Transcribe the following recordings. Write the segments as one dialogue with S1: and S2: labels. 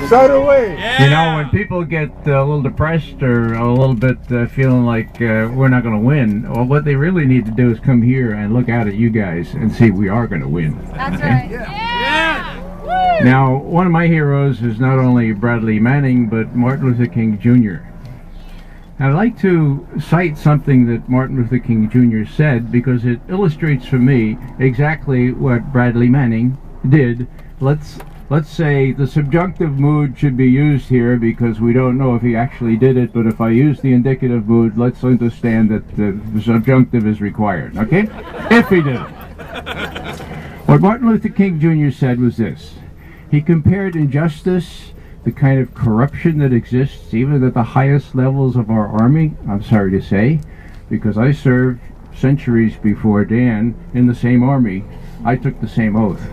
S1: So do we.
S2: Yeah.
S3: You know, when people get a little depressed or a little bit feeling like we're not going to win, well, what they really need to do is come here and look out at you guys and see we are going to win.
S4: That's right.
S2: Yeah.
S3: Now, one of my heroes is not only Bradley Manning, but Martin Luther King Jr. I'd like to cite something that Martin Luther King Jr. said because it illustrates for me exactly what Bradley Manning did. Let's say the subjunctive mood should be used here because we don't know if he actually did it, but if I use the indicative mood, let's understand that the subjunctive is required, okay? If he did it. What Martin Luther King Jr. said was this. He compared injustice, the kind of corruption that exists even at the highest levels of our army, I'm sorry to say, because I served centuries before Dan in the same army. I took the same oath,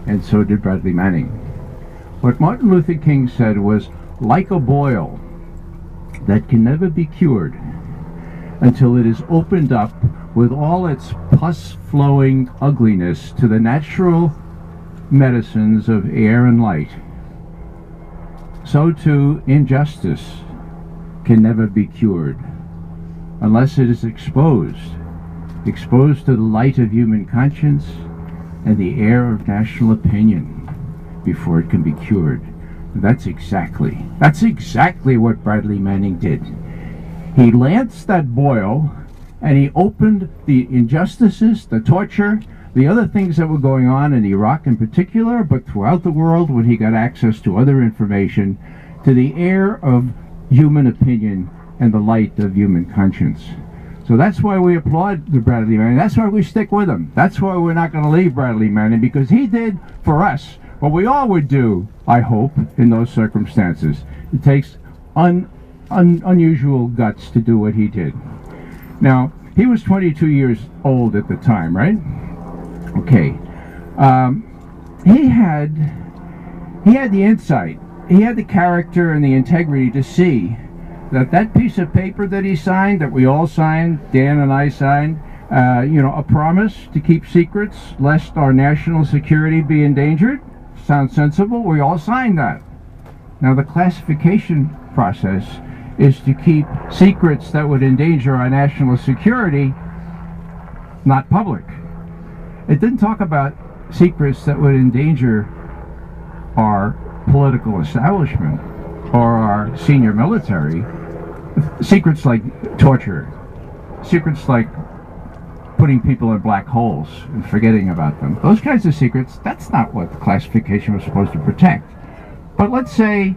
S3: and so did Bradley Manning. What Martin Luther King said was, like a boil that can never be cured until it is opened up with all its pus-flowing ugliness to the natural medicines of air and light, so too injustice can never be cured unless it is exposed to the light of human conscience and the air of national opinion before it can be cured. That's exactly what Bradley Manning did. He lanced that boil and he opened the injustices, the torture, the other things that were going on in Iraq in particular, but throughout the world when he got access to other information, to the air of human opinion and the light of human conscience. So that's why we applaud the Bradley Manning. That's why we stick with him. That's why we're not going to leave Bradley Manning, because he did for us what we all would do, I hope, in those circumstances. It takes unusual guts to do what he did. Now, he was 22 years old at the time, right? Okay. He had the insight, he had the character and the integrity to see that piece of paper that he signed, that we all signed, Dan and I signed, you know, a promise to keep secrets lest our national security be endangered. Sounds sensible. We all signed that. Now the classification process is to keep secrets that would endanger our national security not public. It didn't talk about secrets that would endanger our political establishment or our senior military. Secrets like torture, secrets like putting people in black holes and forgetting about them. Those kinds of secrets, that's not what the classification was supposed to protect. But let's say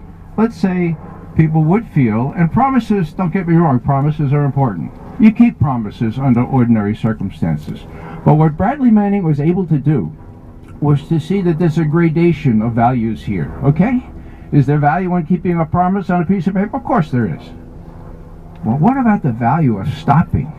S3: people would feel, and promises, don't get me wrong, promises are important. You keep promises under ordinary circumstances. But what Bradley Manning was able to do was to see that there's a gradation of values here, okay? Is there value in keeping a promise on a piece of paper? Of course there is. Well, what about the value of stopping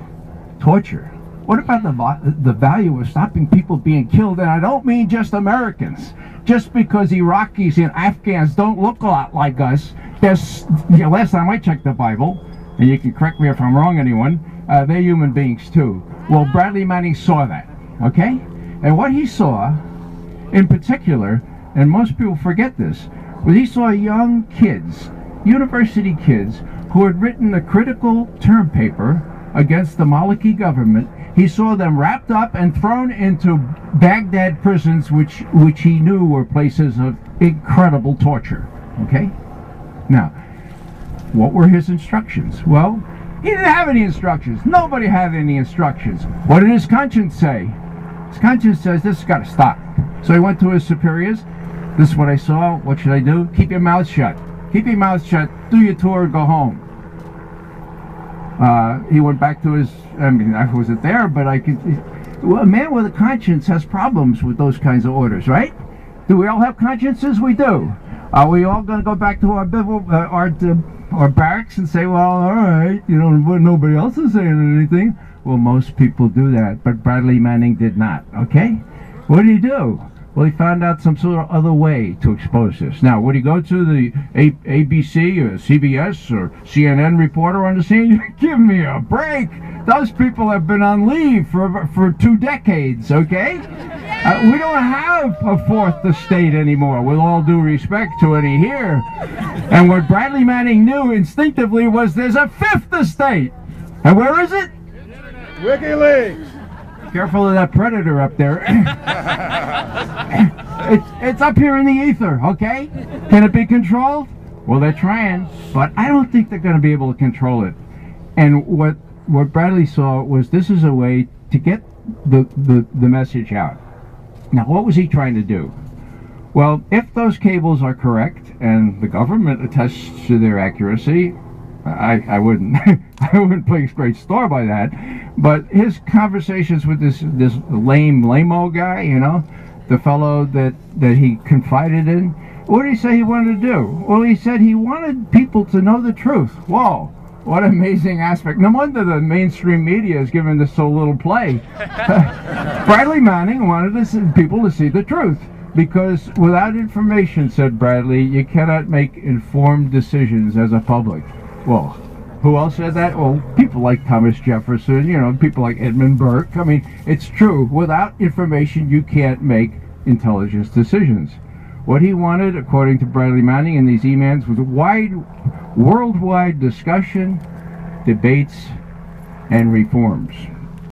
S3: torture? What about the value of stopping people being killed? And I don't mean just Americans. Just because Iraqis and Afghans don't look a lot like us, there's, last time I checked the Bible, and you can correct me if I'm wrong, anyone, they're human beings too. Well, Bradley Manning saw that, okay? And what he saw, in particular, and most people forget this, was he saw young kids, university kids, who had written a critical term paper against the Maliki government. He saw them wrapped up and thrown into Baghdad prisons, which he knew were places of incredible torture, okay? Now, what were his instructions? Well, he didn't have any instructions. Nobody had any instructions. What did his conscience say? His conscience says, this has got to stop. So he went to his superiors. This is what I saw. What should I do? Keep your mouth shut. Keep your mouth shut. Do your tour and go home. He went back to his, I mean, I wasn't there, but I could, well, a man with a conscience has problems with those kinds of orders, right? Do we all have consciences? We do. Are we all going to go back to our barracks and say, well, all right, you know, nobody else is saying anything? Well, most people do that, but Bradley Manning did not, okay? What did he do? Well, he found out some sort of other way to expose this. Now, would he go to the ABC or CBS or CNN reporter on the scene? Give me a break. Those people have been on leave for 2 decades, okay? We don't have a fourth estate anymore, with all due respect to any here. And what Bradley Manning knew instinctively was there's a fifth estate. And where is it?
S1: WikiLeaks.
S3: Careful of that predator up there. It's up here in the ether, okay? Can it be controlled? Well, they're trying, but I don't think they're going to be able to control it. And what Bradley saw was this is a way to get the message out. Now, what was he trying to do? Well, if those cables are correct and the government attests to their accuracy, I wouldn't I wouldn't place great store by that. But his conversations with this lame-o guy, you know, the fellow that he confided in, what did he say he wanted to do? Well, he said he wanted people to know the truth. Whoa, what an amazing aspect. No wonder the mainstream media is giving this so little play. Bradley Manning wanted people to see the truth. Because without information, said Bradley, you cannot make informed decisions as a public. Well, who else said that? Well, people like Thomas Jefferson, you know, people like Edmund Burke. I mean, it's true. Without information, you can't make intelligent decisions. What he wanted, according to Bradley Manning in these emails, was worldwide discussion, debates, and reforms.